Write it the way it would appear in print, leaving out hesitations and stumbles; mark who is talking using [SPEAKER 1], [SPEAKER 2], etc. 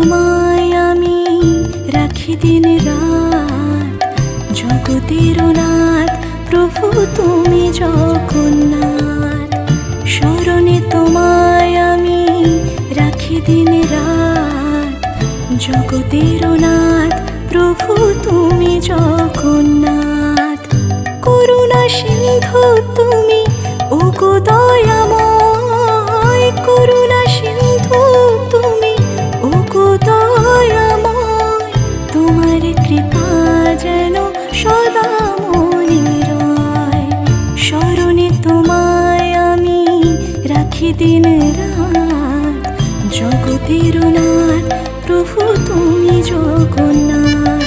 [SPEAKER 1] তোমায় আমি রাখি দিন রাত, জগতের নাথ প্রভু তুমি জগন্নাথ। স্মরণে তোমায় আমি রাখি দিন রাত, জগতের নাথ প্রভু তুমি জগন্নাথ। করুণা সিন্ধু তুমি ওগো দয়াময়, করুণা সিন্ধু তুমি ওগো দয়াময়। তোমার কৃপা যেন সদা মনে রয়, স্মরণে তোমায় আমি রাখি দিন রাত, জগতের নাথ প্রভু তুমি জগন্নাথ।